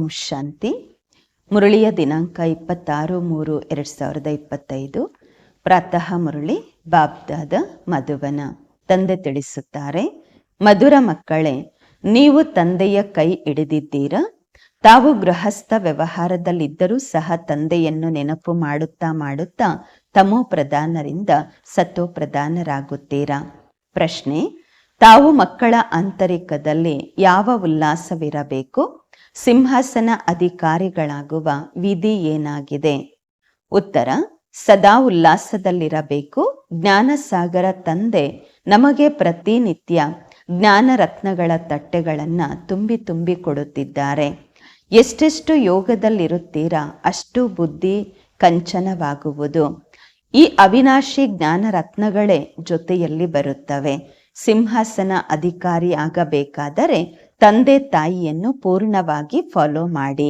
ಓಂ ಶಾಂತಿ. ಮುರಳಿಯ ದಿನಾಂಕ 26/3/2025. ಪ್ರಾತಃ ಮುರಳಿ ಬಾಬ್ದಾದ ಮಧುವನ. ತಂದೆ ತಿಳಿಸುತ್ತಾರೆ, ಮಧುರ ಮಕ್ಕಳೇ, ನೀವು ತಂದೆಯ ಕೈ ಹಿಡಿದಿದ್ದೀರಾ. ತಾವು ಗೃಹಸ್ಥ ವ್ಯವಹಾರದಲ್ಲಿದ್ದರೂ ಸಹ ತಂದೆಯನ್ನು ನೆನಪು ಮಾಡುತ್ತಾ ಮಾಡುತ್ತಾ ತಮೋ ಪ್ರಧಾನರಿಂದ ಸತೋ ಪ್ರಧಾನರಾಗುತ್ತೀರಾ. ಪ್ರಶ್ನೆ: ತಾವು ಮಕ್ಕಳ ಆಂತರಿಕದಲ್ಲಿ ಯಾವ ಉಲ್ಲಾಸವಿರಬೇಕು? ಸಿಂಹಾಸನ ಅಧಿಕಾರಿಗಳಾಗುವ ವಿಧಿ ಏನಾಗಿದೆ? ಉತ್ತರ: ಸದಾ ಉಲ್ಲಾಸದಲ್ಲಿರಬೇಕು. ಜ್ಞಾನಸಾಗರ ತಂದೆ ನಮಗೆ ಪ್ರತಿನಿತ್ಯ ಜ್ಞಾನ ರತ್ನಗಳ ತಟ್ಟೆಗಳನ್ನು ತುಂಬಿ ತುಂಬಿ ಕೊಡುತ್ತಿದ್ದಾರೆ. ಎಷ್ಟೆಷ್ಟು ಯೋಗದಲ್ಲಿರುತ್ತೀರಾ ಅಷ್ಟು ಬುದ್ಧಿ ಕಂಚನವಾಗುವುದು. ಈ ಅವಿನಾಶಿ ಜ್ಞಾನ ರತ್ನಗಳೇ ಜೊತೆಯಲ್ಲಿ ಬರುತ್ತವೆ. ಸಿಂಹಾಸನ ಅಧಿಕಾರಿ ಆಗಬೇಕಾದರೆ ತಂದೆ ತಾಯಿಯನ್ನು ಪೂರ್ಣವಾಗಿ ಫಾಲೋ ಮಾಡಿ,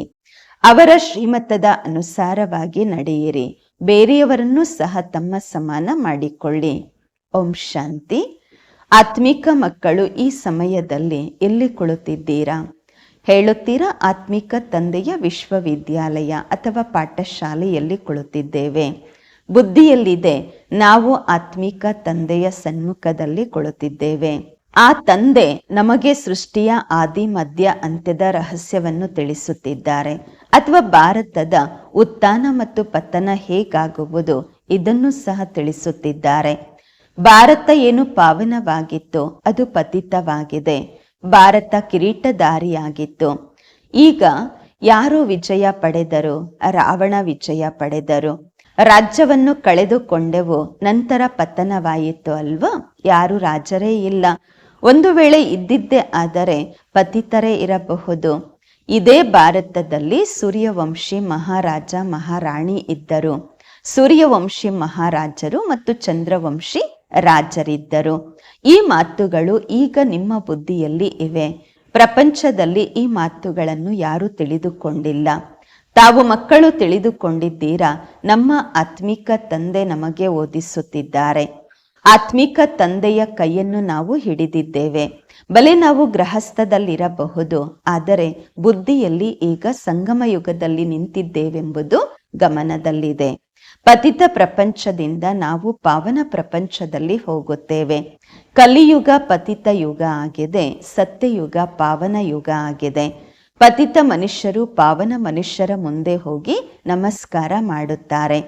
ಅವರ ಶ್ರೀಮತದ ಅನುಸಾರವಾಗಿ ನಡೆಯಿರಿ. ಬೇರೆಯವರನ್ನು ಸಹ ತಮ್ಮ ಸಮಾನ ಮಾಡಿಕೊಳ್ಳಿ. ಓಂ ಶಾಂತಿ. ಆತ್ಮಿಕ ಮಕ್ಕಳು ಈ ಸಮಯದಲ್ಲಿ ಎಲ್ಲಿ ಕುಳಿತಿದ್ದೀರಾ? ಹೇಳುತ್ತೀರಾ, ಆತ್ಮಿಕ ತಂದೆಯ ವಿಶ್ವವಿದ್ಯಾಲಯ ಅಥವಾ ಪಾಠಶಾಲೆಯಲ್ಲಿ ಕುಳಿತಿದ್ದೇವೆ. ಬುದ್ಧಿಯಲ್ಲಿದೆ, ನಾವು ಆತ್ಮಿಕ ತಂದೆಯ ಸನ್ಮುಖದಲ್ಲಿ ಕುಳಿತಿದ್ದೇವೆ. ಆ ತಂದೆ ನಮಗೆ ಸೃಷ್ಟಿಯ ಆದಿ ಮಧ್ಯ ಅಂತ್ಯದ ರಹಸ್ಯವನ್ನು ತಿಳಿಸುತ್ತಿದ್ದಾರೆ, ಅಥವಾ ಭಾರತದ ಉತ್ಥಾನ ಮತ್ತು ಪತನ ಹೇಗಾಗುವುದು ಇದನ್ನು ಸಹ ತಿಳಿಸುತ್ತಿದ್ದಾರೆ. ಭಾರತ ಏನು ಪಾವನವಾಗಿತ್ತು ಅದು ಪತಿತವಾಗಿದೆ. ಭಾರತ ಕಿರೀಟಧಾರಿಯಾಗಿತ್ತು. ಈಗ ಯಾರು ವಿಜಯ ಪಡೆದರು? ರಾವಣ ವಿಜಯ ಪಡೆದರು. ರಾಜ್ಯವನ್ನು ಕಳೆದುಕೊಂಡೆವು, ನಂತರ ಪತನವಾಯಿತು ಅಲ್ವಾ? ಯಾರು ರಾಜರೇ ಇಲ್ಲ. ಒಂದು ವೇಳೆ ಇದ್ದಿದ್ದೇ ಆದರೆ ಪತಿತರೇ ಇರಬಹುದು. ಇದೇ ಭಾರತದಲ್ಲಿ ಸೂರ್ಯವಂಶಿ ಮಹಾರಾಜ ಮಹಾರಾಣಿ ಇದ್ದರು. ಸೂರ್ಯವಂಶಿ ಮಹಾರಾಜರು ಮತ್ತು ಚಂದ್ರವಂಶಿ ರಾಜರಿದ್ದರು. ಈ ಮಾತುಗಳು ಈಗ ನಿಮ್ಮ ಬುದ್ಧಿಯಲ್ಲಿ ಇವೆ. ಪ್ರಪಂಚದಲ್ಲಿ ಈ ಮಾತುಗಳನ್ನು ಯಾರೂ ತಿಳಿದುಕೊಂಡಿಲ್ಲ. ತಾವು ಮಕ್ಕಳು ತಿಳಿದುಕೊಂಡಿದ್ದೀರಾ. ನಮ್ಮ ಆತ್ಮಿಕ ತಂದೆ ನಮಗೆ ಓದಿಸುತ್ತಿದ್ದಾರೆ. ಆತ್ಮಿಕ ತಂದೆಯ ಕೈಯನ್ನು ನಾವು ಹಿಡಿದಿದ್ದೇವೆ. ಬಲೆ ನಾವು ಗೃಹಸ್ಥದಲ್ಲಿರಬಹುದು, ಆದರೆ ಬುದ್ಧಿಯಲ್ಲಿ ಈಗ ಸಂಗಮ ಯುಗದಲ್ಲಿ ನಿಂತಿದ್ದೇವೆಂಬುದು ಗಮನದಲ್ಲಿದೆ. ಪತಿತ ಪ್ರಪಂಚದಿಂದ ನಾವು ಪಾವನ ಪ್ರಪಂಚದಲ್ಲಿ ಹೋಗುತ್ತೇವೆ. ಕಲಿಯುಗ ಪತಿತ ಯುಗ ಆಗಿದೆ, ಸತ್ಯಯುಗ ಪಾವನ ಯುಗ ಆಗಿದೆ. ಪತಿತ ಮನುಷ್ಯರು ಪಾವನ ಮನುಷ್ಯರ ಮುಂದೆ ಹೋಗಿ ನಮಸ್ಕಾರ ಮಾಡುತ್ತಾರೆ.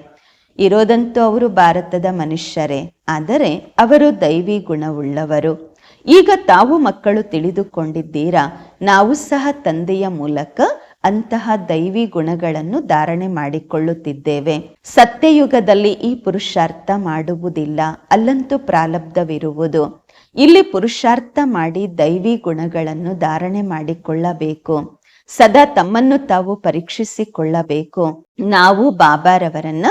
ಇರೋದಂತೂ ಅವರು ಭಾರತದ ಮನುಷ್ಯರೇ, ಆದರೆ ಅವರು ದೈವಿ ಗುಣವುಳ್ಳವರು. ಈಗ ತಾವು ಮಕ್ಕಳು ತಿಳಿದುಕೊಂಡಿದ್ದೀರಾ, ನಾವು ಸಹ ತಂದೆಯ ಮೂಲಕ ಅಂತಹ ದೈವಿ ಗುಣಗಳನ್ನು ಧಾರಣೆ ಮಾಡಿಕೊಳ್ಳುತ್ತಿದ್ದೇವೆ. ಸತ್ಯಯುಗದಲ್ಲಿ ಈ ಪುರುಷಾರ್ಥ ಮಾಡುವುದಿಲ್ಲ, ಅಲ್ಲಂತೂ ಪ್ರಾರಬ್ಧವಿರುವುದು. ಇಲ್ಲಿ ಪುರುಷಾರ್ಥ ಮಾಡಿ ದೈವಿ ಗುಣಗಳನ್ನು ಧಾರಣೆ ಮಾಡಿಕೊಳ್ಳಬೇಕು. ಸದಾ ತಮ್ಮನ್ನು ತಾವು ಪರೀಕ್ಷಿಸಿಕೊಳ್ಳಬೇಕು. ನಾವು ಬಾಬಾರವರನ್ನ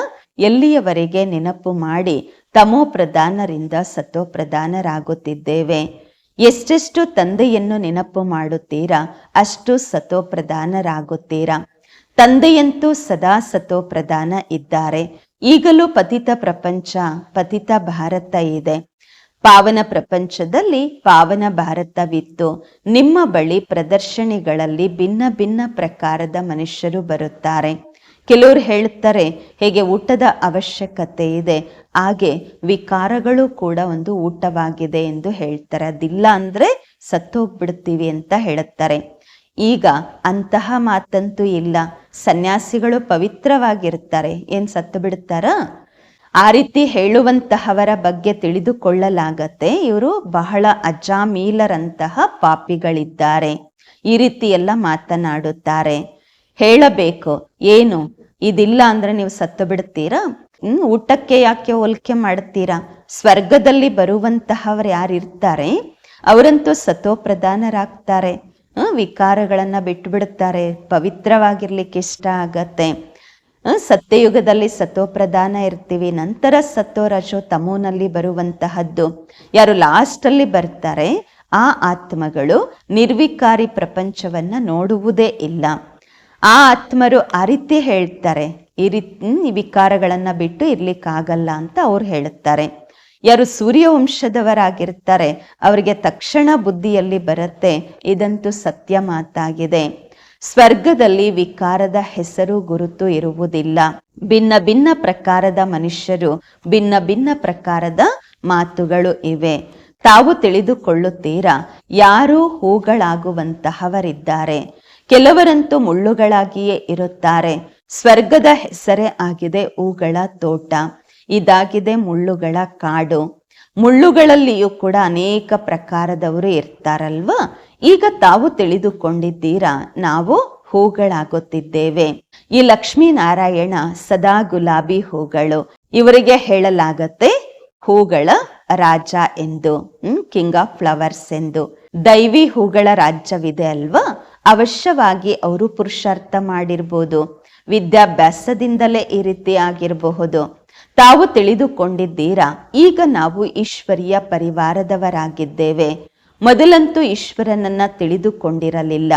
ಎಲ್ಲಿಯವರೆಗೆ ನೆನಪು ಮಾಡಿ ತಮೋ ಪ್ರಧಾನರಿಂದ ಸತೋ ಪ್ರಧಾನರಾಗುತ್ತಿದ್ದೇವೆ. ಎಷ್ಟೆಷ್ಟು ತಂದೆಯನ್ನು ನೆನಪು ಮಾಡುತ್ತೀರಾ ಅಷ್ಟು ಸತೋ ಪ್ರಧಾನರಾಗುತ್ತೀರಾ. ತಂದೆಯಂತೂ ಸದಾ ಸತೋ ಪ್ರಧಾನ ಇದ್ದಾರೆ. ಈಗಲೂ ಪತಿತ ಪ್ರಪಂಚ ಪತಿತ ಭಾರತ ಇದೆ. ಪಾವನ ಪ್ರಪಂಚದಲ್ಲಿ ಪಾವನ ಭಾರತವಿತ್ತು. ನಿಮ್ಮ ಬಳಿ ಪ್ರದರ್ಶನಿಗಳಲ್ಲಿ ಭಿನ್ನ ಭಿನ್ನ ಪ್ರಕಾರದ ಮನುಷ್ಯರು ಬರುತ್ತಾರೆ. ಕೆಲವರು ಹೇಳುತ್ತಾರೆ, ಹೇಗೆ ಊಟದ ಅವಶ್ಯಕತೆ ಇದೆ ಹಾಗೆ ವಿಕಾರಗಳು ಕೂಡ ಒಂದು ಊಟವಾಗಿದೆ ಎಂದು ಹೇಳ್ತಾರೆ. ಅದಿಲ್ಲ ಅಂದ್ರೆ ಸತ್ತೋಗ್ಬಿಡ್ತೀವಿ ಅಂತ ಹೇಳುತ್ತಾರೆ. ಈಗ ಅಂತಹ ಮಾತಂತೂ ಇಲ್ಲ. ಸನ್ಯಾಸಿಗಳು ಪವಿತ್ರವಾಗಿರ್ತಾರೆ, ಏನ್ ಸತ್ತು ಬಿಡ್ತಾರ? ಆ ರೀತಿ ಹೇಳುವಂತಹವರ ಬಗ್ಗೆ ತಿಳಿದುಕೊಳ್ಳಲಾಗತ್ತೆ, ಇವರು ಬಹಳ ಅಜಾಮೀಲರಂತಹ ಪಾಪಿಗಳಿದ್ದಾರೆ. ಈ ರೀತಿ ಎಲ್ಲ ಮಾತನಾಡುತ್ತಾರೆ. ಹೇಳಬೇಕು, ಏನು ಇದಿಲ್ಲ ಅಂದ್ರೆ ನೀವು ಸತ್ತು ಬಿಡ್ತೀರಾ? ಊಟಕ್ಕೆ ಯಾಕೆ ಹೋಲಿಕೆ ಮಾಡ್ತೀರಾ? ಸ್ವರ್ಗದಲ್ಲಿ ಬರುವಂತಹವರು ಯಾರಿರ್ತಾರೆ ಅವರಂತೂ ಸತೋ ಪ್ರಧಾನರಾಗ್ತಾರೆ. ವಿಕಾರಗಳನ್ನ ಬಿಟ್ಟು ಬಿಡುತ್ತಾರೆ. ಪವಿತ್ರವಾಗಿರ್ಲಿಕ್ಕೆ ಇಷ್ಟ ಆಗತ್ತೆ. ಸತ್ಯಯುಗದಲ್ಲಿ ಸತೋ ಪ್ರಧಾನ ಇರ್ತೀವಿ, ನಂತರ ಸತೋ ರಜೋ ತಮೋನಲ್ಲಿ ಬರುವಂತಹದ್ದು. ಯಾರು ಲಾಸ್ಟ್ ಅಲ್ಲಿ ಬರ್ತಾರೆ ಆ ಆತ್ಮಗಳು ನಿರ್ವಿಕಾರಿ ಪ್ರಪಂಚವನ್ನ ನೋಡುವುದೇ ಇಲ್ಲ. ಆ ಆತ್ಮರು ಆ ರೀತಿ ಹೇಳ್ತಾರೆ, ಈ ರೀತಿ ವಿಕಾರಗಳನ್ನ ಬಿಟ್ಟು ಇರ್ಲಿಕ್ಕಾಗಲ್ಲ ಅಂತ ಅವ್ರು ಹೇಳುತ್ತಾರೆ. ಯಾರು ಸೂರ್ಯವಂಶದವರಾಗಿರ್ತಾರೆ ಅವರಿಗೆ ತಕ್ಷಣ ಬುದ್ಧಿಯಲ್ಲಿ ಬರುತ್ತೆ, ಇದಂತೂ ಸತ್ಯ ಮಾತಾಗಿದೆ. ಸ್ವರ್ಗದಲ್ಲಿ ವಿಕಾರದ ಹೆಸರು ಗುರುತು ಇರುವುದಿಲ್ಲ. ಭಿನ್ನ ಭಿನ್ನ ಪ್ರಕಾರದ ಮನುಷ್ಯರು, ಭಿನ್ನ ಭಿನ್ನ ಪ್ರಕಾರದ ಮಾತುಗಳು ಇವೆ. ತಾವು ತಿಳಿದುಕೊಳ್ಳುತ್ತೀರಾ, ಯಾರು ಹೂಗಳಾಗುವಂತಹವರಿದ್ದಾರೆ, ಕೆಲವರಂತೂ ಮುಳ್ಳುಗಳಾಗಿಯೇ ಇರುತ್ತಾರೆ. ಸ್ವರ್ಗದ ಹೆಸರೇ ಆಗಿದೆ ಹೂಗಳ ತೋಟ, ಇದಾಗಿದೆ ಮುಳ್ಳುಗಳ ಕಾಡು. ಮುಳ್ಳುಗಳಲ್ಲಿಯೂ ಕೂಡ ಅನೇಕ ಪ್ರಕಾರದವರು ಇರ್ತಾರಲ್ವಾ. ಈಗ ತಾವು ತಿಳಿದುಕೊಂಡಿದ್ದೀರಾ, ನಾವು ಹೂಗಳಾಗುತ್ತಿದ್ದೇವೆ. ಈ ಲಕ್ಷ್ಮೀನಾರಾಯಣ ಸದಾ ಗುಲಾಬಿ ಹೂಗಳು. ಇವರಿಗೆ ಹೇಳಲಾಗತ್ತೆ ಹೂಗಳ ರಾಜ ಎಂದು, ಕಿಂಗ್ ಆಫ್ ಫ್ಲವರ್ಸ್ ಎಂದು. ದೈವಿ ಹೂಗಳ ರಾಜ್ಯವಿದೆ ಅಲ್ವಾ. ಅವಶ್ಯವಾಗಿ ಅವರು ಪುರುಷಾರ್ಥ ಮಾಡಿರ್ಬೋದು, ವಿದ್ಯಾಭ್ಯಾಸದಿಂದಲೇ ಈ ರೀತಿ ಆಗಿರಬಹುದು. ತಾವು ತಿಳಿದುಕೊಂಡಿದ್ದೀರಾ, ಈಗ ನಾವು ಈಶ್ವರಿಯ ಪರಿವಾರದವರಾಗಿದ್ದೇವೆ. ಮೊದಲಂತೂ ಈಶ್ವರನನ್ನ ತಿಳಿದುಕೊಂಡಿರಲಿಲ್ಲ.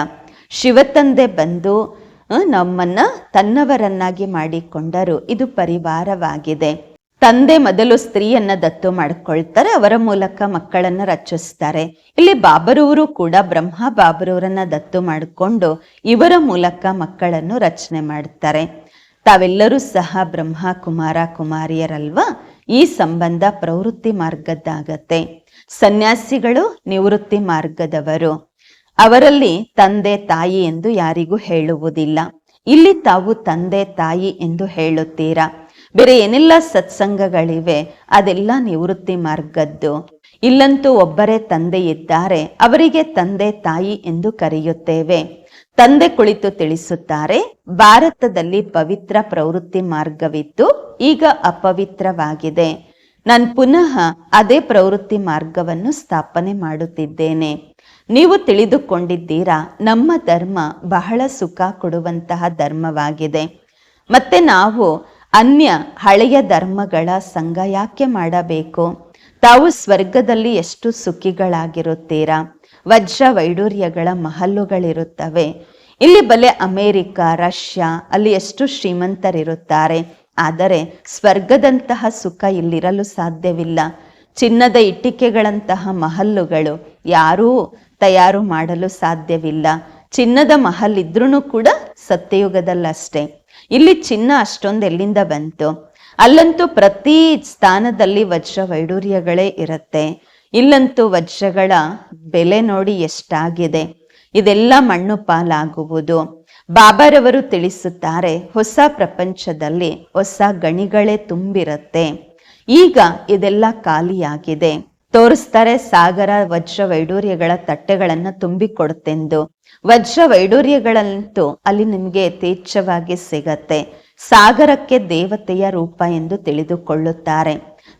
ಶಿವತಂದೆ ಬಂದು ನಮ್ಮನ್ನ ತನ್ನವರನ್ನಾಗಿ ಮಾಡಿಕೊಂಡರು. ಇದು ಪರಿವಾರವಾಗಿದೆ. ತಂದೆ ಮೊದಲು ಸ್ತ್ರೀಯನ್ನ ದತ್ತು ಮಾಡ್ಕೊಳ್ತಾರೆ, ಅವರ ಮೂಲಕ ಮಕ್ಕಳನ್ನ ರಚಿಸ್ತಾರೆ. ಇಲ್ಲಿ ಬಾಬರವರು ಕೂಡ ಬ್ರಹ್ಮ ಬಾಬರವರನ್ನ ದತ್ತು ಮಾಡಿಕೊಂಡು ಇವರ ಮೂಲಕ ಮಕ್ಕಳನ್ನು ರಚನೆ ಮಾಡ್ತಾರೆ. ತಾವೆಲ್ಲರೂ ಸಹ ಬ್ರಹ್ಮ ಕುಮಾರ ಕುಮಾರಿಯರಲ್ವಾ. ಈ ಸಂಬಂಧ ಪ್ರವೃತ್ತಿ ಮಾರ್ಗದ್ದಾಗತ್ತೆ. ಸನ್ಯಾಸಿಗಳು ನಿವೃತ್ತಿ ಮಾರ್ಗದವರು. ಅವರಲ್ಲಿ ತಂದೆ ತಾಯಿ ಎಂದು ಯಾರಿಗೂ ಹೇಳುವುದಿಲ್ಲ. ಇಲ್ಲಿ ತಾವು ತಂದೆ ತಾಯಿ ಎಂದು ಹೇಳುತ್ತೀರಾ. ಬೇರೆ ಏನೆಲ್ಲ ಸತ್ಸಂಗಗಳಿವೆ ಅದೆಲ್ಲ ನಿವೃತ್ತಿ ಮಾರ್ಗದ್ದು. ಇಲ್ಲಂತೂ ಒಬ್ಬರೇ ತಂದೆ ಇದ್ದಾರೆ, ಅವರಿಗೆ ತಂದೆ ತಾಯಿ ಎಂದು ಕರೆಯುತ್ತೇವೆ. ತಂದೆ ಕುಳಿತು ತಿಳಿಸುತ್ತಾರೆ, ಭಾರತದಲ್ಲಿ ಪವಿತ್ರ ಪ್ರವೃತ್ತಿ ಮಾರ್ಗವಿತ್ತು, ಈಗ ಅಪವಿತ್ರವಾಗಿದೆ. ನಾನು ಪುನಃ ಅದೇ ಪ್ರವೃತ್ತಿ ಮಾರ್ಗವನ್ನು ಸ್ಥಾಪನೆ ಮಾಡುತ್ತಿದ್ದೇನೆ. ನೀವು ತಿಳಿದುಕೊಂಡಿದ್ದೀರಾ, ನಮ್ಮ ಧರ್ಮ ಬಹಳ ಸುಖ ಕೊಡುವಂತಹ ಧರ್ಮವಾಗಿದೆ. ಮತ್ತೆ ನಾವು ಅನ್ಯ ಹಳೆಯ ಧರ್ಮಗಳ ಸಂಘ ಯಾಕೆ ಮಾಡಬೇಕು? ತಾವು ಸ್ವರ್ಗದಲ್ಲಿ ಎಷ್ಟು ಸುಖಿಗಳಾಗಿರುತ್ತೀರಾ. ವಜ್ರ ವೈಡೂರ್ಯಗಳ ಮಹಲ್ಲುಗಳಿರುತ್ತವೆ. ಇಲ್ಲಿ ಬಲೆ ಅಮೇರಿಕ, ರಷ್ಯಾ, ಅಲ್ಲಿ ಎಷ್ಟು ಶ್ರೀಮಂತರಿರುತ್ತಾರೆ. ಆದರೆ ಸ್ವರ್ಗದಂತಹ ಸುಖ ಇಲ್ಲಿರಲು ಸಾಧ್ಯವಿಲ್ಲ. ಚಿನ್ನದ ಇಟ್ಟಿಗೆಗಳಂತಹ ಮಹಲ್ಲುಗಳು ಯಾರೂ ತಯಾರು ಮಾಡಲು ಸಾಧ್ಯವಿಲ್ಲ. ಚಿನ್ನದ ಮಹಲ್ ಇದ್ರೂ ಕೂಡ ಸತ್ಯಯುಗದಲ್ಲಷ್ಟೇ. ಇಲ್ಲಿ ಚಿನ್ನ ಅಷ್ಟೊಂದು ಎಲ್ಲಿಂದ ಬಂತು? ಅಲ್ಲಂತೂ ಪ್ರತಿ ಸ್ಥಾನದಲ್ಲಿ ವಜ್ರ ವೈಡೂರ್ಯಗಳೇ ಇರುತ್ತೆ. ಇಲ್ಲಂತೂ ವಜ್ರಗಳ ಬೆಲೆ ನೋಡಿ ಎಷ್ಟಾಗಿದೆ. ಇದೆಲ್ಲ ಮಣ್ಣು ಪಾಲಾಗುವುದು. ಬಾಬಾರವರು ತಿಳಿಸುತ್ತಾರೆ, ಹೊಸ ಪ್ರಪಂಚದಲ್ಲಿ ಹೊಸ ಗಣಿಗಳೇ ತುಂಬಿರುತ್ತೆ. ಈಗ ಇದೆಲ್ಲ ಖಾಲಿಯಾಗಿದೆ. ತೋರಿಸ್ತಾರೆ ಸಾಗರ ವಜ್ರ ವೈಡೂರ್ಯಗಳ ತಟ್ಟೆಗಳನ್ನು ತುಂಬಿಕೊಡುತ್ತೆಂದು. ವಜ್ರ ವೈಡೂರ್ಯಗಳಂತೂ ಅಲ್ಲಿ ನಿಮಗೆ ಯಥೇಚ್ಛವಾಗಿ ಸಿಗತ್ತೆ. ಸಾಗರಕ್ಕೆ ದೇವತೆಯ ರೂಪ ಎಂದು ತಿಳಿದುಕೊಳ್ಳುತ್ತಾರೆ.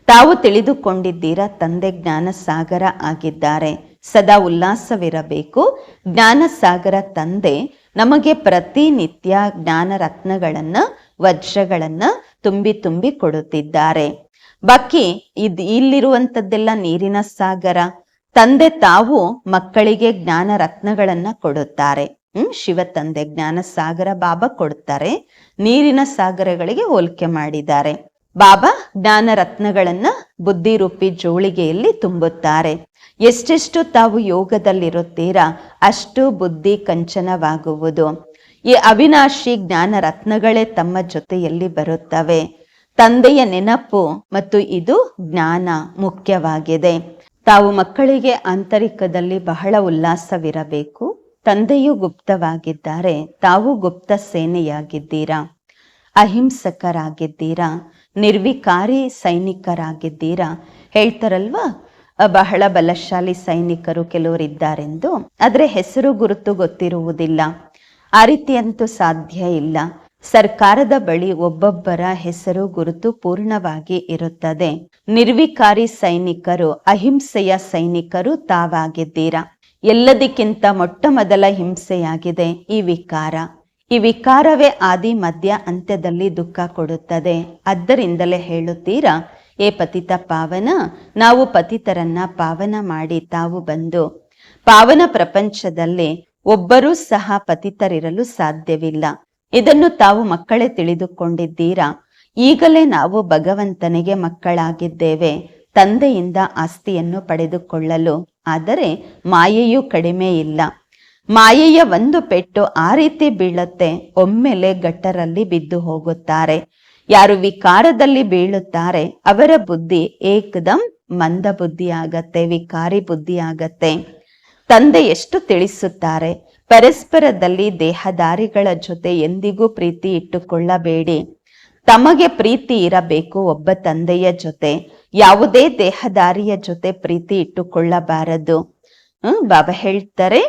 ತಾವು ತಿಳಿದುಕೊಂಡಿದ್ದೀರಾ, ತಂದೆ ಜ್ಞಾನ ಸಾಗರ ಆಗಿದ್ದಾರೆ. ಸದಾ ಉಲ್ಲಾಸವಿರಬೇಕು. ಜ್ಞಾನ ಸಾಗರ ತಂದೆ ನಮಗೆ ಪ್ರತಿನಿತ್ಯ ಜ್ಞಾನ ರತ್ನಗಳನ್ನ, ವಜ್ರಗಳನ್ನ ತುಂಬಿ ತುಂಬಿ ಕೊಡುತ್ತಿದ್ದಾರೆ. ಬಾಕಿ ಇಲ್ಲಿರುವಂಥದ್ದೆಲ್ಲ ನೀರಿನ ಸಾಗರ. ತಂದೆ ತಾವು ಮಕ್ಕಳಿಗೆ ಜ್ಞಾನ ರತ್ನಗಳನ್ನ ಕೊಡುತ್ತಾರೆ. ಶಿವ ತಂದೆ ಜ್ಞಾನ ಸಾಗರ, ಬಾಬಾ ಕೊಡುತ್ತಾರೆ. ನೀರಿನ ಸಾಗರಗಳಿಗೆ ಹೋಲಿಕೆ ಮಾಡಿದ್ದಾರೆ. ಬಾಬಾ ಜ್ಞಾನ ರತ್ನಗಳನ್ನ ಬುದ್ಧಿರೂಪಿ ಜೋಳಿಗೆಯಲ್ಲಿ ತುಂಬುತ್ತಾರೆ. ಎಷ್ಟೆಷ್ಟು ತಾವು ಯೋಗದಲ್ಲಿರುತ್ತೀರಾ ಅಷ್ಟು ಬುದ್ಧಿ ಕಂಚನವಾಗುವುದು. ಈ ಅವಿನಾಶಿ ಜ್ಞಾನ ರತ್ನಗಳೇ ತಮ್ಮ ಜೊತೆಯಲ್ಲಿ ಬರುತ್ತವೆ. ತಂದೆಯ ನೆನಪು ಮತ್ತು ಇದು ಜ್ಞಾನ ಮುಖ್ಯವಾಗಿದೆ. ತಾವು ಮಕ್ಕಳಿಗೆ ಆಂತರಿಕದಲ್ಲಿ ಬಹಳ ಉಲ್ಲಾಸವಿರಬೇಕು. ತಂದೆಯು ಗುಪ್ತವಾಗಿದ್ದಾರೆ, ತಾವು ಗುಪ್ತ ಸೇನೆಯಾಗಿದ್ದೀರಾ, ಅಹಿಂಸಕರಾಗಿದ್ದೀರಾ, ನಿರ್ವಿಕಾರಿ ಸೈನಿಕರಾಗಿದ್ದೀರಾ. ಹೇಳ್ತಾರಲ್ವಾ, ಬಹಳ ಬಲಶಾಲಿ ಸೈನಿಕರು ಕೆಲವರಿದ್ದಾರೆಂದು. ಆದರೆ ಹೆಸರು ಗುರುತು ಗೊತ್ತಿರುವುದಿಲ್ಲ. ಆ ರೀತಿಯಂತೂ ಸಾಧ್ಯ ಇಲ್ಲ. ಸರ್ಕಾರದ ಬಳಿ ಒಬ್ಬೊಬ್ಬರ ಹೆಸರು ಗುರುತು ಪೂರ್ಣವಾಗಿ ಇರುತ್ತದೆ. ನಿರ್ವಿಕಾರಿ ಸೈನಿಕರು, ಅಹಿಂಸೆಯ ಸೈನಿಕರು ತಾವಾಗಿದ್ದೀರಾ. ಎಲ್ಲದಕ್ಕಿಂತ ಮೊಟ್ಟ ಮೊದಲ ಹಿಂಸೆಯಾಗಿದೆ ಈ ವಿಕಾರ. ಈ ವಿಕಾರವೇ ಆದಿ ಮಧ್ಯ ಅಂತ್ಯದಲ್ಲಿ ದುಃಖ ಕೊಡುತ್ತದೆ. ಆದ್ದರಿಂದಲೇ ಹೇಳುತ್ತೀರಾ, ಏ ಪತಿತ ಪಾವನ, ನಾವು ಪತಿತರನ್ನ ಪಾವನ ಮಾಡಿ ತಾವು ಬಂದು ಪಾವನ ಪ್ರಪಂಚದಲ್ಲಿ ಒಬ್ಬರೂ ಸಹ ಪತಿತರಿರಲು ಸಾಧ್ಯವಿಲ್ಲ. ಇದನ್ನು ತಾವು ಮಕ್ಕಳೇ ತಿಳಿದುಕೊಂಡಿದ್ದೀರಾ. ಈಗಲೇ ನಾವು ಭಗವಂತನಿಗೆ ಮಕ್ಕಳಾಗಿದ್ದೇವೆ, ತಂದೆಯಿಂದ ಆಸ್ತಿಯನ್ನು ಪಡೆದುಕೊಳ್ಳಲು. ಆದರೆ ಮಾಯೆಯೂ ಕಡಿಮೆ ಇಲ್ಲ. ಮಾಯೆಯ ಒಂದು ಪೆಟ್ಟು ಆ ರೀತಿ ಬೀಳುತ್ತೆ, ಒಮ್ಮೆಲೆ ಗಟ್ಟರಲ್ಲಿ ಬಿದ್ದು ಹೋಗುತ್ತಾರೆ. ಯಾರು ವಿಕಾರದಲ್ಲಿ ಬೀಳುತ್ತಾರೆ ಅವರ ಬುದ್ಧಿ ಏಕದಂ ಮಂದ ಬುದ್ಧಿ ಆಗತ್ತೆ, ವಿಕಾರಿ ಬುದ್ಧಿ ಆಗತ್ತೆ. ತಂದೆ ಎಷ್ಟು ತಿಳಿಸುತ್ತಾರೆ, ಪರಸ್ಪರದಲ್ಲಿ ದೇಹದಾರಿಗಳ ಜೊತೆ ಎಂದಿಗೂ ಪ್ರೀತಿ ಇಟ್ಟುಕೊಳ್ಳಬೇಡಿ. ತಮಗೆ ಪ್ರೀತಿ ಇರಬೇಕು ಒಬ್ಬ ತಂದೆಯ ಜೊತೆ, ಯಾವುದೇ ದೇಹದಾರಿಯ ಜೊತೆ ಪ್ರೀತಿ ಇಟ್ಟುಕೊಳ್ಳಬಾರದು. ಬಾಬಾ ಹೇಳ್ತಾರೆ,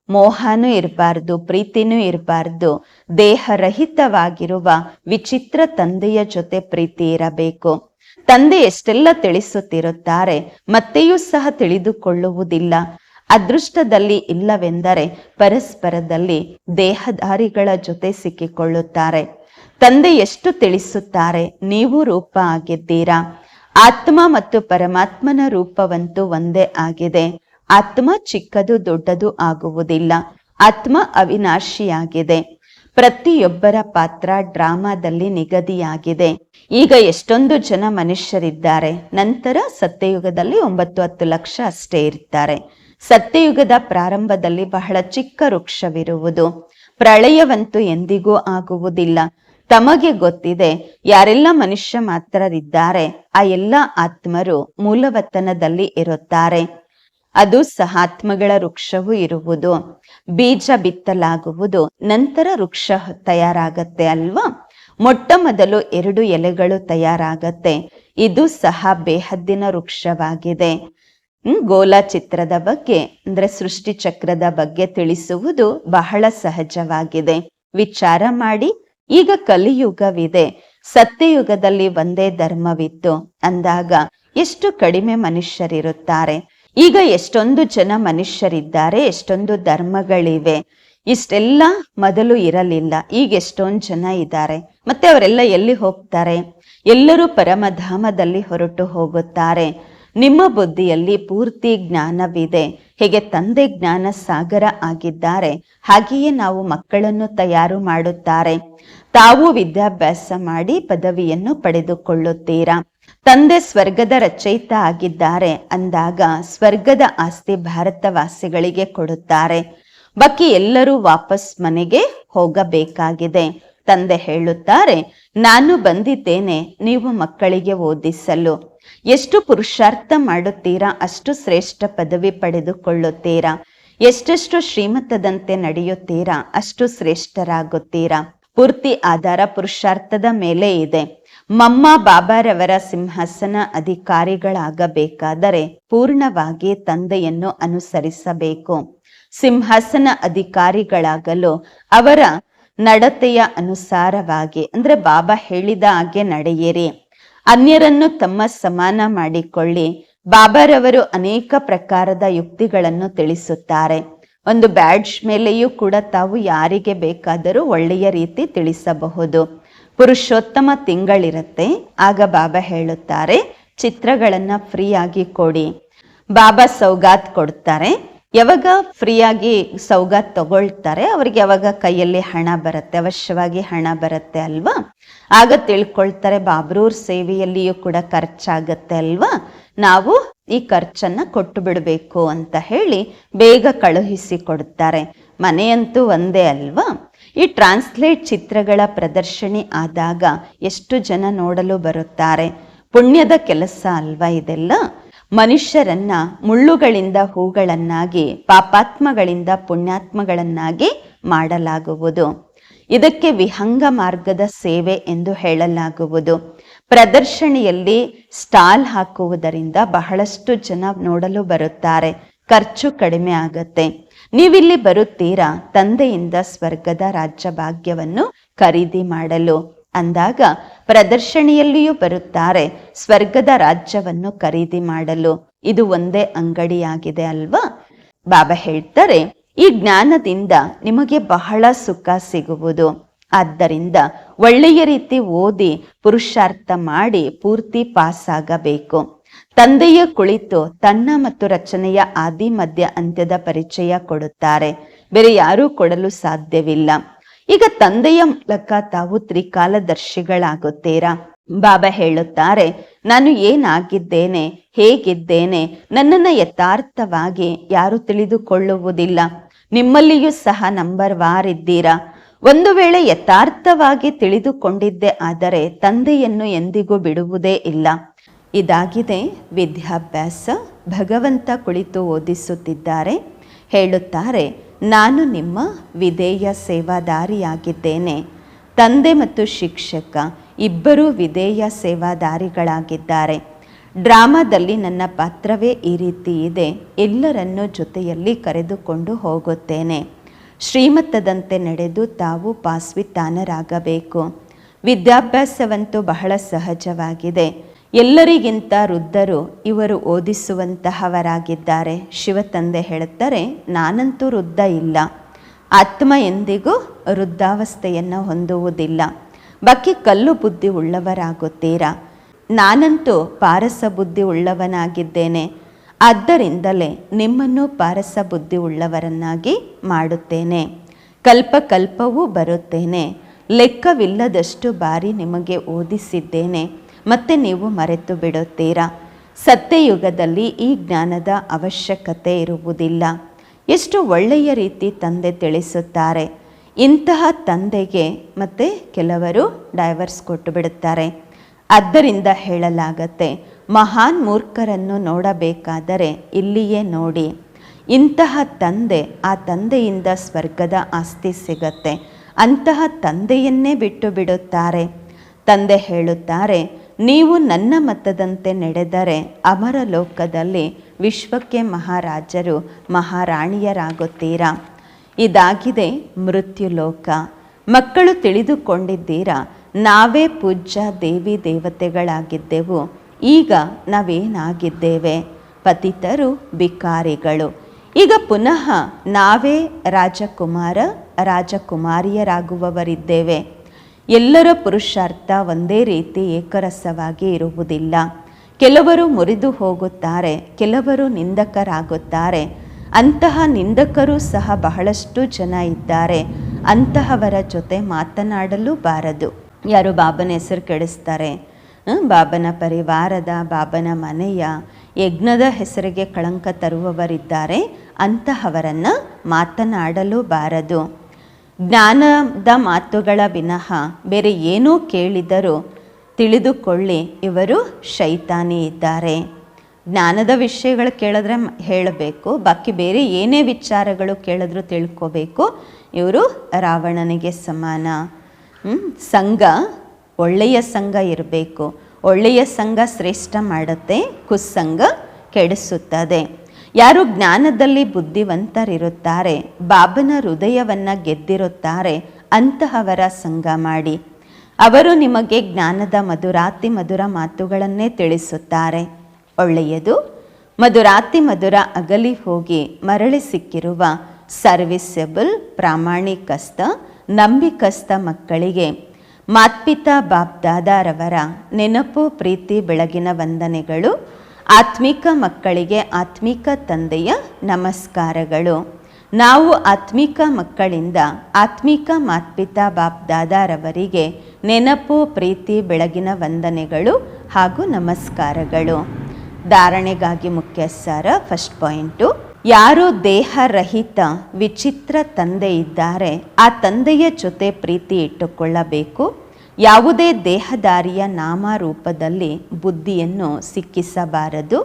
ಮೋಹನೂ ಇರಬಾರ್ದು, ಪ್ರೀತಿನೂ ಇರಬಾರ್ದು. ದೇಹರಹಿತವಾಗಿರುವ ವಿಚಿತ್ರ ತಂದೆಯ ಜೊತೆ ಪ್ರೀತಿ ಇರಬೇಕು. ತಂದೆ ಎಷ್ಟೆಲ್ಲ ತಿಳಿಸುತ್ತಿರುತ್ತಾರೆ, ಮತ್ತೆಯೂ ಸಹ ತಿಳಿದುಕೊಳ್ಳುವುದಿಲ್ಲ. ಅದೃಷ್ಟದಲ್ಲಿ ಇಲ್ಲವೆಂದರೆ ಪರಸ್ಪರದಲ್ಲಿ ದೇಹಧಾರಿಗಳ ಜೊತೆ ಸಿಕ್ಕಿಕೊಳ್ಳುತ್ತಾರೆ. ತಂದೆ ಎಷ್ಟು ತಿಳಿಸುತ್ತಾರೆ, ನೀವು ರೂಪ ಆಗಿದ್ದೀರಾ. ಆತ್ಮ ಮತ್ತು ಪರಮಾತ್ಮನ ರೂಪವಂತೂ ಒಂದೇ ಆಗಿದೆ. ಆತ್ಮ ಚಿಕ್ಕದು ದೊಡ್ಡದು ಆಗುವುದಿಲ್ಲ. ಆತ್ಮ ಅವಿನಾಶಿಯಾಗಿದೆ. ಪ್ರತಿಯೊಬ್ಬರ ಪಾತ್ರ ಡ್ರಾಮಾದಲ್ಲಿ ನಿಗದಿಯಾಗಿದೆ. ಈಗ ಎಷ್ಟೊಂದು ಜನ ಮನುಷ್ಯರಿದ್ದಾರೆ. ನಂತರ ಸತ್ಯಯುಗದಲ್ಲಿ 9-10 ಲಕ್ಷ ಅಷ್ಟೇ ಇರ್ತಾರೆ. ಸತ್ಯಯುಗದ ಪ್ರಾರಂಭದಲ್ಲಿ ಬಹಳ ಚಿಕ್ಕ ವೃಕ್ಷವಿರುವುದು. ಪ್ರಳಯವಂತೂ ಎಂದಿಗೂ ಆಗುವುದಿಲ್ಲ. ತಮಗೆ ಗೊತ್ತಿದೆ, ಯಾರೆಲ್ಲ ಮನುಷ್ಯ ಮಾತ್ರರಿದ್ದಾರೆ ಆ ಎಲ್ಲ ಆತ್ಮರು ಮೂಲವತನದಲ್ಲಿ ಇರುತ್ತಾರೆ. ಅದು ಸಹ ಆತ್ಮಗಳ ವೃಕ್ಷವೂ ಇರುವುದು. ಬೀಜ ಬಿತ್ತಲಾಗುವುದು, ನಂತರ ವೃಕ್ಷ ತಯಾರಾಗತ್ತೆ ಅಲ್ವಾ. ಮೊಟ್ಟ ಮೊದಲು 2 ಎಲೆಗಳು ತಯಾರಾಗತ್ತೆ. ಇದು ಸಹ ಬೇಹದ್ದಿನ ವೃಕ್ಷವಾಗಿದೆ. ಗೋಲ ಚಿತ್ರದ ಬಗ್ಗೆ ಅಂದ್ರೆ ಸೃಷ್ಟಿ ಚಕ್ರದ ಬಗ್ಗೆ ತಿಳಿಸುವುದು ಬಹಳ ಸಹಜವಾಗಿದೆ. ವಿಚಾರ ಮಾಡಿ, ಈಗ ಕಲಿಯುಗವಿದೆ. ಸತ್ಯಯುಗದಲ್ಲಿ ಒಂದೇ ಧರ್ಮವಿತ್ತು ಅಂದಾಗ ಎಷ್ಟು ಕಡಿಮೆ ಮನುಷ್ಯರಿರುತ್ತಾರೆ. ಈಗ ಎಷ್ಟೊಂದು ಜನ ಮನುಷ್ಯರಿದ್ದಾರೆ, ಎಷ್ಟೊಂದು ಧರ್ಮಗಳಿವೆ. ಇಷ್ಟೆಲ್ಲ ಮೊದಲು ಇರಲಿಲ್ಲ. ಈಗ ಎಷ್ಟೊಂದು ಜನ ಇದ್ದಾರೆ. ಮತ್ತೆ ಅವರೆಲ್ಲ ಎಲ್ಲಿ ಹೋಗ್ತಾರೆ? ಎಲ್ಲರೂ ಪರಮಧಾಮದಲ್ಲಿ ಹೊರಟು ಹೋಗುತ್ತಾರೆ. ನಿಮ್ಮ ಬುದ್ಧಿಯಲ್ಲಿ ಪೂರ್ತಿ ಜ್ಞಾನವಿದೆ. ಹೇಗೆ ತಂದೆ ಜ್ಞಾನ ಸಾಗರ ಆಗಿದ್ದಾರೆ, ಹಾಗೆಯೇ ನಾವು ಮಕ್ಕಳನ್ನು ತಯಾರು ಮಾಡುತ್ತಾರೆ. ತಾವು ವಿದ್ಯಾಭ್ಯಾಸ ಮಾಡಿ ಪದವಿಯನ್ನು ಪಡೆದುಕೊಳ್ಳುತ್ತೀರಾ. ತಂದೆ ಸ್ವರ್ಗದ ರಚಯಿತ ಆಗಿದ್ದಾರೆ ಅಂದಾಗ ಸ್ವರ್ಗದ ಆಸ್ತಿ ಭಾರತವಾಸಿಗಳಿಗೆ ಕೊಡುತ್ತಾರೆ. ಬಾಕಿ ಎಲ್ಲರೂ ವಾಪಸ್ ಮನೆಗೆ ಹೋಗಬೇಕಾಗಿದೆ. ತಂದೆ ಹೇಳುತ್ತಾರೆ, ನಾನು ಬಂದಿದ್ದೇನೆ ನೀವು ಮಕ್ಕಳಿಗೆ ಓದಿಸಲು. ಎಷ್ಟು ಪುರುಷಾರ್ಥ ಮಾಡುತ್ತೀರಾ ಅಷ್ಟು ಶ್ರೇಷ್ಠ ಪದವಿ ಪಡೆದುಕೊಳ್ಳುತ್ತೀರಾ. ಎಷ್ಟೆಷ್ಟು ಶ್ರೀಮತದಂತೆ ನಡೆಯುತ್ತೀರಾ ಅಷ್ಟು ಶ್ರೇಷ್ಠರಾಗುತ್ತೀರಾ. ಪೂರ್ತಿ ಆಧಾರ ಪುರುಷಾರ್ಥದ ಮೇಲೆ ಇದೆ. ಮಮ್ಮ ಬಾಬಾರವರ ಸಿಂಹಾಸನ ಅಧಿಕಾರಿಗಳಾಗಬೇಕಾದರೆ ಪೂರ್ಣವಾಗಿ ತಂದೆಯನ್ನು ಅನುಸರಿಸಬೇಕು. ಸಿಂಹಾಸನ ಅಧಿಕಾರಿಗಳಾಗಲು ಅವರ ನಡತೆಯ ಅನುಸಾರವಾಗಿ ಅಂದ್ರೆ ಬಾಬಾ ಹೇಳಿದ ಹಾಗೆ ನಡೆಯಿರಿ. ಅನ್ಯರನ್ನು ತಮ್ಮ ಸಮಾನ ಮಾಡಿಕೊಳ್ಳಿ. ಬಾಬಾರವರು ಅನೇಕ ಪ್ರಕಾರದ ಯುಕ್ತಿಗಳನ್ನು ತಿಳಿಸುತ್ತಾರೆ. ಒಂದು ಬ್ಯಾಡ್ಜ್ ಮೇಲೆಯೂ ಕೂಡ ತಾವು ಯಾರಿಗೆ ಬೇಕಾದರೂ ಒಳ್ಳೆಯ ರೀತಿ ತಿಳಿಸಬಹುದು. ಪುರುಷೋತ್ತಮ ತಿಂಗಳಿರುತ್ತೆ. ಆಗ ಬಾಬಾ ಹೇಳುತ್ತಾರೆ, ಚಿತ್ರಗಳನ್ನ ಫ್ರೀಯಾಗಿ ಕೊಡಿ. ಬಾಬಾ ಸೌಗಾತ್ ಕೊಡ್ತಾರೆ. ಯಾವಾಗ ಫ್ರೀಯಾಗಿ ಸೌಗಾತ್ ತಗೊಳ್ತಾರೆ ಅವರಿಗೆ ಯಾವಾಗ ಕೈಯಲ್ಲಿ ಹಣ ಬರುತ್ತೆ, ಅವಶ್ಯವಾಗಿ ಹಣ ಬರುತ್ತೆ ಅಲ್ವಾ. ಆಗ ತಿಳ್ಕೊಳ್ತಾರೆ ಬಾಬ್ರೂರ್ ಸೇವೆಯಲ್ಲಿಯೂ ಕೂಡ ಖರ್ಚಾಗತ್ತೆ ಅಲ್ವಾ, ನಾವು ಈ ಖರ್ಚನ್ನ ಕೊಟ್ಟು ಬಿಡಬೇಕು ಅಂತ ಹೇಳಿ ಬೇಗ ಕಳುಹಿಸಿ ಕೊಡುತ್ತಾರೆ. ಮನೆಯಂತೂ ಒಂದೇ ಅಲ್ವಾ. ಈ ಟ್ರಾನ್ಸ್ಲೇಟ್ ಚಿತ್ರಗಳ ಪ್ರದರ್ಶನಿ ಆದಾಗ ಎಷ್ಟು ಜನ ನೋಡಲು ಬರುತ್ತಾರೆ. ಪುಣ್ಯದ ಕೆಲಸ ಅಲ್ವಾ ಇದೆಲ್ಲ. ಮನುಷ್ಯರನ್ನ ಮುಳ್ಳುಗಳಿಂದ ಹೂಗಳನ್ನಾಗಿ, ಪಾಪಾತ್ಮಗಳಿಂದ ಪುಣ್ಯಾತ್ಮಗಳನ್ನಾಗಿ ಮಾಡಲಾಗುವುದು. ಇದಕ್ಕೆ ವಿಹಂಗ ಮಾರ್ಗದ ಸೇವೆ ಎಂದು ಹೇಳಲಾಗುವುದು. ಪ್ರದರ್ಶನಿಯಲ್ಲಿ ಸ್ಟಾಲ್ ಹಾಕುವುದರಿಂದ ಬಹಳಷ್ಟು ಜನ ನೋಡಲು ಬರುತ್ತಾರೆ. ಖರ್ಚು ಕಡಿಮೆ ಆಗತ್ತೆ. ನೀವಿಲ್ಲಿ ಬರುತ್ತೀರಾ ತಂದೆಯಿಂದ ಸ್ವರ್ಗದ ರಾಜ್ಯ ಭಾಗ್ಯವನ್ನು ಖರೀದಿ ಮಾಡಲು ಅಂದಾಗ ಪ್ರದರ್ಶನಿಯಲ್ಲಿಯೂ ಬರುತ್ತಾರೆ ಸ್ವರ್ಗದ ರಾಜ್ಯವನ್ನು ಖರೀದಿ ಮಾಡಲು. ಇದು ಒಂದೇ ಅಂಗಡಿಯಾಗಿದೆ ಅಲ್ವಾ. ಬಾಬಾ ಹೇಳ್ತಾರೆ, ಈ ಜ್ಞಾನದಿಂದ ನಿಮಗೆ ಬಹಳ ಸುಖ ಸಿಗುವುದು. ಆದ್ದರಿಂದ ಒಳ್ಳೆಯ ರೀತಿ ಓದಿ ಪುರುಷಾರ್ಥ ಮಾಡಿ ಪೂರ್ತಿ ಪಾಸ್ ಆಗಬೇಕು. ತಂದೆಯ ಕುಳಿತು ತನ್ನ ಮತ್ತು ರಚನೆಯ ಆದಿ ಮಧ್ಯ ಅಂತ್ಯದ ಪರಿಚಯ ಕೊಡುತ್ತಾರೆ. ಬೇರೆ ಯಾರೂ ಕೊಡಲು ಸಾಧ್ಯವಿಲ್ಲ. ಈಗ ತಂದೆಯ ಮೂಲಕ ತಾವು ತ್ರಿಕಾಲದರ್ಶಿಗಳಾಗುತ್ತೀರಾ. ಬಾಬಾ ಹೇಳುತ್ತಾರೆ, ನಾನು ಏನಾಗಿದ್ದೇನೆ, ಹೇಗಿದ್ದೇನೆ, ನನ್ನನ್ನು ಯಥಾರ್ಥವಾಗಿ ಯಾರು ತಿಳಿದುಕೊಳ್ಳುವುದಿಲ್ಲ. ನಿಮ್ಮಲ್ಲಿಯೂ ಸಹ ನಂಬರ್ ವಾರ್ ಇದ್ದೀರಾ. ಒಂದು ವೇಳೆ ಯಥಾರ್ಥವಾಗಿ ತಿಳಿದುಕೊಂಡಿದ್ದೆ ಆದರೆ ತಂದೆಯನ್ನು ಎಂದಿಗೂ ಬಿಡುವುದೇ ಇಲ್ಲ. ಇದಾಗಿದೆ ವಿದ್ಯಾಭ್ಯಾಸ. ಭಗವಂತ ಕುಳಿತು ಓದಿಸುತ್ತಿದ್ದಾರೆ. ಹೇಳುತ್ತಾರೆ, ನಾನು ನಿಮ್ಮ ವಿಧೇಯ ಸೇವಾದಾರಿಯಾಗಿದ್ದೇನೆ. ತಂದೆ ಮತ್ತು ಶಿಕ್ಷಕ ಇಬ್ಬರೂ ವಿಧೇಯ ಸೇವಾದಾರಿಗಳಾಗಿದ್ದಾರೆ. ಡ್ರಾಮಾದಲ್ಲಿ ನನ್ನ ಪಾತ್ರವೇ ಈ ರೀತಿ ಇದೆ. ಎಲ್ಲರನ್ನೂ ಜೊತೆಯಲ್ಲಿ ಕರೆದುಕೊಂಡು ಹೋಗುತ್ತೇನೆ. ಶ್ರೀಮತದಂತೆ ನಡೆದು ತಾವು ಪಾಸ್ವಿತಾನರಾಗಬೇಕು. ವಿದ್ಯಾಭ್ಯಾಸವಂತೂ ಬಹಳ ಸಹಜವಾಗಿದೆ. ಎಲ್ಲರಿಗಿಂತ ವೃದ್ಧರು ಇವರು ಓದಿಸುವಂತಹವರಾಗಿದ್ದಾರೆ. ಶಿವತಂದೆ ಹೇಳುತ್ತಾರೆ, ನಾನಂತೂ ವೃದ್ಧ ಇಲ್ಲ. ಆತ್ಮ ಎಂದಿಗೂ ವೃದ್ಧಾವಸ್ಥೆಯನ್ನು ಹೊಂದುವುದಿಲ್ಲ. ಬಾಕಿ ಕಲ್ಲು ಬುದ್ಧಿ ಉಳ್ಳವರಾಗುತ್ತೀರಾ. ನಾನಂತೂ ಪಾರಸ ಬುದ್ಧಿ ಉಳ್ಳವನಾಗಿದ್ದೇನೆ. ಆದ್ದರಿಂದಲೇ ನಿಮ್ಮನ್ನು ಪಾರಸ ಬುದ್ಧಿ ಉಳ್ಳವರನ್ನಾಗಿ ಮಾಡುತ್ತೇನೆ. ಕಲ್ಪವೂ ಬರುತ್ತೇನೆ. ಲೆಕ್ಕವಿಲ್ಲದಷ್ಟು ಬಾರಿ ನಿಮಗೆ ಓದಿಸಿದ್ದೇನೆ. ಮತ್ತೆ ನೀವು ಮರೆತು ಬಿಡುತ್ತೀರಾ. ಸತ್ಯಯುಗದಲ್ಲಿ ಈ ಜ್ಞಾನದ ಅವಶ್ಯಕತೆ ಇರುವುದಿಲ್ಲ. ಎಷ್ಟು ಒಳ್ಳೆಯ ರೀತಿ ತಂದೆ ತಿಳಿಸುತ್ತಾರೆ. ಇಂತಹ ತಂದೆಗೆ ಮತ್ತೆ ಕೆಲವರು ಡೈವರ್ಸ್ ಕೊಟ್ಟು ಬಿಡುತ್ತಾರೆ. ಆದ್ದರಿಂದ ಹೇಳಲಾಗತ್ತೆ, ಮಹಾನ್ ಮೂರ್ಖರನ್ನು ನೋಡಬೇಕಾದರೆ ಇಲ್ಲಿಯೇ ನೋಡಿ. ಇಂತಹ ತಂದೆ, ಆ ತಂದೆಯಿಂದ ಸ್ವರ್ಗದ ಆಸ್ತಿ ಸಿಗತ್ತೆ. ಅಂತಹ ತಂದೆಯನ್ನೇ ಬಿಟ್ಟು ಬಿಡುತ್ತಾರೆ. ತಂದೆ ಹೇಳುತ್ತಾರೆ, ನೀವು ನನ್ನ ಮತದಂತೆ ನಡೆದರೆ ಅಮರ ಲೋಕದಲ್ಲಿ ವಿಶ್ವಕ್ಕೆ ಮಹಾರಾಜರು ಮಹಾರಾಣಿಯರಾಗುತ್ತೀರಾ. ಇದಾಗಿದೆ ಮೃತ್ಯುಲೋಕ. ಮಕ್ಕಳು ತಿಳಿದುಕೊಂಡಿದ್ದೀರಾ, ನಾವೇ ಪೂಜ್ಯ ದೇವಿ ದೇವತೆಗಳಾಗಿದ್ದೆವು. ಈಗ ನಾವೇನಾಗಿದ್ದೇವೆ? ಪತಿತರು, ಭಿಕಾರಿಗಳು. ಈಗ ಪುನಃ ನಾವೇ ರಾಜಕುಮಾರ ರಾಜಕುಮಾರಿಯರಾಗುವವರಿದ್ದೇವೆ. ಎಲ್ಲರ ಪುರುಷಾರ್ಥ ಒಂದೇ ರೀತಿ ಏಕರಸವಾಗಿ ಇರುವುದಿಲ್ಲ. ಕೆಲವರು ಮುರಿದು ಹೋಗುತ್ತಾರೆ, ಕೆಲವರು ನಿಂದಕರಾಗುತ್ತಾರೆ. ಅಂತಹ ನಿಂದಕರು ಸಹ ಬಹಳಷ್ಟು ಜನ ಇದ್ದಾರೆ. ಅಂತಹವರ ಜೊತೆ ಮಾತನಾಡಲು ಬಾರದು. ಯಾರು ಬಾಬನ ಹೆಸರು ಕೆಡಿಸ್ತಾರೆ, ಬಾಬನ ಪರಿವಾರದ, ಬಾಬನ ಮನೆಯ, ಯಜ್ಞದ ಹೆಸರಿಗೆ ಕಳಂಕ ತರುವವರಿದ್ದಾರೆ. ಅಂತಹವರನ್ನು ಮಾತನಾಡಲು ಬಾರದು. ಜ್ಞಾನದ ಮಾತುಗಳ ವಿನಃ ಬೇರೆ ಏನೂ ಕೇಳಿದರೂ ತಿಳಿದುಕೊಳ್ಳಿ, ಇವರು ಶೈತಾನಿ ಇದ್ದಾರೆ. ಜ್ಞಾನದ ವಿಷಯಗಳು ಕೇಳಿದ್ರೆ ಹೇಳಬೇಕು, ಬಾಕಿ ಬೇರೆ ಏನೇ ವಿಚಾರಗಳು ಕೇಳಿದ್ರೂ ತಿಳ್ಕೋಬೇಕು, ಇವರು ರಾವಣನಿಗೆ ಸಮಾನ. ಸಂಘ ಒಳ್ಳೆಯ ಸಂಘ ಇರಬೇಕು. ಒಳ್ಳೆಯ ಸಂಘ ಶ್ರೇಷ್ಠ ಮಾಡುತ್ತೆ, ಕುಸ್ಸಂಗ ಕೆಡಿಸುತ್ತದೆ. ಯಾರು ಜ್ಞಾನದಲ್ಲಿ ಬುದ್ಧಿವಂತರಿರುತ್ತಾರೆ, ಬಾಬನ ಹೃದಯವನ್ನು ಗೆದ್ದಿರುತ್ತಾರೆ, ಅಂತಹವರ ಸಂಘ ಮಾಡಿ. ಅವರು ನಿಮಗೆ ಜ್ಞಾನದ ಮಧುರಾತಿ ಮಧುರ ಮಾತುಗಳನ್ನೇ ತಿಳಿಸುತ್ತಾರೆ. ಒಳ್ಳೆಯದು. ಮಧುರಾತಿ ಮಧುರ ಅಗಲಿ ಹೋಗಿ ಮರಳಿ ಸಿಕ್ಕಿರುವ ಸರ್ವಿಸಬಲ್, ಪ್ರಾಮಾಣಿಕಸ್ಥ, ನಂಬಿಕಸ್ಥ ಮಕ್ಕಳಿಗೆ ಮಾತ್ಪಿತಾ ಬಾಪ್ದಾದಾರವರ ನೆನಪು, ಪ್ರೀತಿ, ಬೆಳಗಿನ ವಂದನೆಗಳು. ಆತ್ಮಿಕ ಮಕ್ಕಳಿಗೆ ಆತ್ಮಿಕ ತಂದೆಯ ನಮಸ್ಕಾರಗಳು. ನಾವು ಆತ್ಮಿಕ ಮಕ್ಕಳಿಂದ ಆತ್ಮಿಕ ಮಾತ್ಪಿತಾ ಬಾಪ್ದಾದಾರವರಿಗೆ ನೆನಪು, ಪ್ರೀತಿ, ಬೆಳಗಿನ ವಂದನೆಗಳು ಹಾಗೂ ನಮಸ್ಕಾರಗಳು. ಧಾರಣೆಗಾಗಿ ಮುಖ್ಯ ಸಾರ. ಫಸ್ಟ್ ಪಾಯಿಂಟು, ಯಾರು ದೇಹರಹಿತ ವಿಚಿತ್ರ ತಂದೆ ಇದ್ದಾರೆ, ಆ ತಂದೆಯ ಜೊತೆ ಪ್ರೀತಿ ಇಟ್ಟುಕೊಳ್ಳಬೇಕು. ಯಾವುದೇ ದೇಹದಾರಿಯ ನಾಮರೂಪದಲ್ಲಿ ಬುದ್ಧಿಯನ್ನು ಸಿಕ್ಕಿಸಬಾರದು.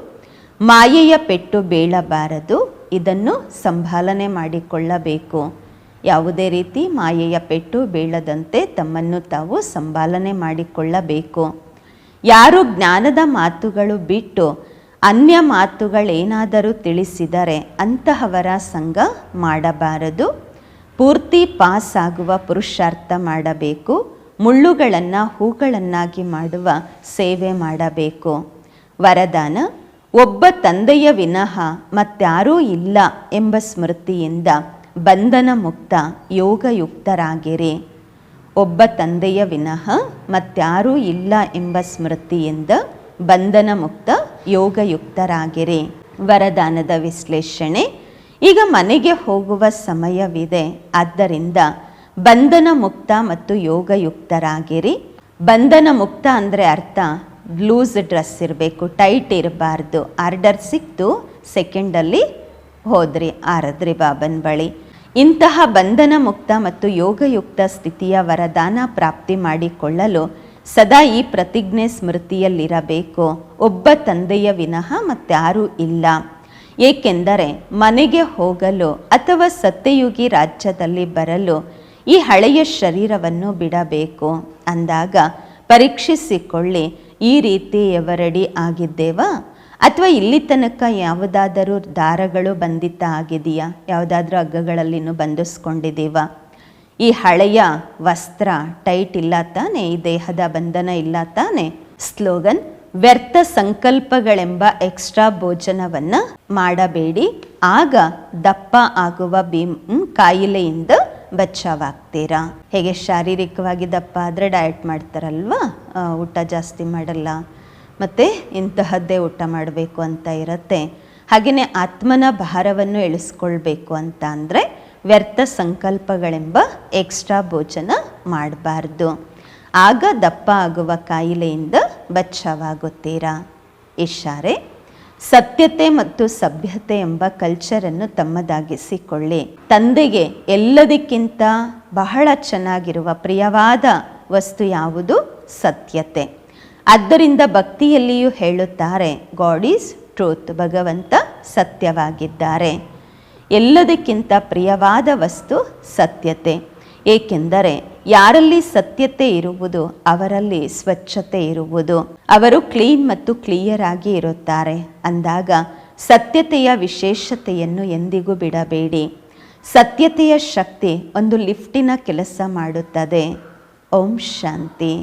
ಮಾಯೆಯ ಪೆಟ್ಟು ಬೀಳಬಾರದು. ಇದನ್ನು ಸಂಭಾಲನೆ ಮಾಡಿಕೊಳ್ಳಬೇಕು. ಯಾವುದೇ ರೀತಿ ಮಾಯೆಯ ಪೆಟ್ಟು ಬೀಳದಂತೆ ತಮ್ಮನ್ನು ತಾವು ಸಂಭಾಲನೆ ಮಾಡಿಕೊಳ್ಳಬೇಕು. ಯಾರು ಜ್ಞಾನದ ಮಾತುಗಳು ಬಿಟ್ಟು ಅನ್ಯ ಮಾತುಗಳೇನಾದರೂ ತಿಳಿಸಿದರೆ ಅಂತಹವರ ಸಂಘ ಮಾಡಬಾರದು. ಪೂರ್ತಿ ಪಾಸ್ ಆಗುವ ಪುರುಷಾರ್ಥ ಮಾಡಬೇಕು. ಮುಳ್ಳುಗಳನ್ನು ಹೂಗಳನ್ನಾಗಿ ಮಾಡುವ ಸೇವೆ ಮಾಡಬೇಕು. ವರದಾನ, ಒಬ್ಬ ತಂದೆಯ ವಿನಃ ಮತ್ಯಾರೂ ಇಲ್ಲ ಎಂಬ ಸ್ಮೃತಿಯಿಂದ ಬಂಧನ ಮುಕ್ತ ಯೋಗಯುಕ್ತರಾಗಿರಿ. ಒಬ್ಬ ತಂದೆಯ ವಿನಃ ಮತ್ಯಾರೂ ಇಲ್ಲ ಎಂಬ ಸ್ಮೃತಿಯಿಂದ ಬಂಧನ ಮುಕ್ತ ಯೋಗಯುಕ್ತರಾಗಿರಿ. ವರದಾನದ ವಿಶ್ಲೇಷಣೆ. ಈಗ ಮನೆಗೆ ಹೋಗುವ ಸಮಯವಿದೆ. ಆದ್ದರಿಂದ ಬಂಧನ ಮುಕ್ತ ಮತ್ತು ಯೋಗಯುಕ್ತರಾಗಿರಿ. ಬಂಧನ ಮುಕ್ತ ಅಂದರೆ ಅರ್ಥ ಲೂಸ್ ಡ್ರೆಸ್ ಇರಬೇಕು, ಟೈಟ್ ಇರಬಾರ್ದು. ಆರ್ಡರ್ ಸಿಕ್ತು, ಸೆಕೆಂಡಲ್ಲಿ ಹೋದ್ರಿ, ಆರದ್ರಿ ಬಾಬನ ಬಳಿ. ಇಂತಹ ಬಂಧನ ಮುಕ್ತ ಮತ್ತು ಯೋಗಯುಕ್ತ ಸ್ಥಿತಿಯ ವರದಾನ ಪ್ರಾಪ್ತಿ ಮಾಡಿಕೊಳ್ಳಲು ಸದಾ ಈ ಪ್ರತಿಜ್ಞೆ ಸ್ಮೃತಿಯಲ್ಲಿರಬೇಕು. ಒಬ್ಬ ತಂದೆಯ ವಿನಃ ಮತ್ತಾರೂ ಇಲ್ಲ. ಏಕೆಂದರೆ ಮನೆಗೆ ಹೋಗಲು ಅಥವಾ ಸತ್ಯಯುಗಿ ರಾಜ್ಯದಲ್ಲಿ ಬರಲು ಈ ಹಳೆಯ ಶರೀರವನ್ನು ಬಿಡಬೇಕು. ಅಂದಾಗ ಪರೀಕ್ಷಿಸಿಕೊಳ್ಳಿ, ಈ ರೀತಿ ಎವರಡಿ ಆಗಿದ್ದೇವಾ ಅಥವಾ ಇಲ್ಲಿ ತನಕ ಯಾವುದಾದರೂ ದಾರಗಳು ಬಂಧಿತ ಆಗಿದೆಯಾ, ಯಾವುದಾದ್ರೂ ಹಗ್ಗಗಳಲ್ಲಿನೂ ಬಂಧಿಸ್ಕೊಂಡಿದ್ದೀವಾ? ಈ ಹಳೆಯ ವಸ್ತ್ರ ಟೈಟ್ ಇಲ್ಲ ತಾನೆ, ಈ ದೇಹದ ಬಂಧನ ಇಲ್ಲ ತಾನೆ. ಸ್ಲೋಗನ್: ವ್ಯರ್ಥ ಸಂಕಲ್ಪಗಳೆಂಬ ಎಕ್ಸ್ಟ್ರಾ ಭೋಜನವನ್ನು ಮಾಡಬೇಡಿ, ಆಗ ದಪ್ಪ ಆಗುವ ಕಾಯಿಲೆಯಿಂದ ಬಚಾವಾಗ್ತೀರಾ. ಹೇಗೆ ಶಾರೀರಿಕವಾಗಿ ದಪ್ಪ ಆದರೆ ಡಯಟ್ ಮಾಡ್ತಾರಲ್ವಾ, ಊಟ ಜಾಸ್ತಿ ಮಾಡಲ್ಲ, ಮತ್ತು ಇಂತಹದ್ದೇ ಊಟ ಮಾಡಬೇಕು ಅಂತ ಇರುತ್ತೆ. ಹಾಗೆಯೇ ಆತ್ಮನ ಭಾರವನ್ನು ಇಳಿಸ್ಕೊಳ್ಬೇಕು ಅಂತ ಅಂದರೆ ವ್ಯರ್ಥ ಸಂಕಲ್ಪಗಳೆಂಬ ಎಕ್ಸ್ಟ್ರಾ ಭೋಜನ ಮಾಡಬಾರ್ದು. ಆಗ ದಪ್ಪ ಆಗುವ ಕಾಯಿಲೆಯಿಂದ ಬಚಾವಾಗುತ್ತೀರಾ. ಇಶಾರೆ: ಸತ್ಯತೆ ಮತ್ತು ಸಭ್ಯತೆ ಎಂಬ ಕಲ್ಚರನ್ನು ತಮ್ಮದಾಗಿಸಿಕೊಳ್ಳಿ. ತಂದೆಗೆ ಎಲ್ಲದಕ್ಕಿಂತ ಬಹಳ ಚೆನ್ನಾಗಿರುವ ಪ್ರಿಯವಾದ ವಸ್ತು ಯಾವುದು? ಸತ್ಯತೆ. ಆದ್ದರಿಂದ ಭಕ್ತಿಯಲ್ಲಿಯೂ ಹೇಳುತ್ತಾರೆ, ಗಾಡ್ ಈಸ್ ಟ್ರೂತ್, ಭಗವಂತ ಸತ್ಯವಾಗಿದ್ದಾರೆ. ಎಲ್ಲದಕ್ಕಿಂತ ಪ್ರಿಯವಾದ ವಸ್ತು ಸತ್ಯತೆ. ಏಕೆಂದರೆ ಯಾರಲ್ಲಿ ಸತ್ಯತೆ ಇರುವುದು ಅವರಲ್ಲಿ ಸ್ವಚ್ಛತೆ ಇರುವುದು. ಅವರು ಕ್ಲೀನ್ ಮತ್ತು ಕ್ಲಿಯರ್ ಆಗಿ ಇರುತ್ತಾರೆ. ಅಂದಾಗ ಸತ್ಯತೆಯ ವಿಶೇಷತೆಯನ್ನು ಎಂದಿಗೂ ಬಿಡಬೇಡಿ. ಸತ್ಯತೆಯ ಶಕ್ತಿ ಒಂದು ಲಿಫ್ಟಿನ ಕೆಲಸ ಮಾಡುತ್ತದೆ. ಓಂ ಶಾಂತಿ.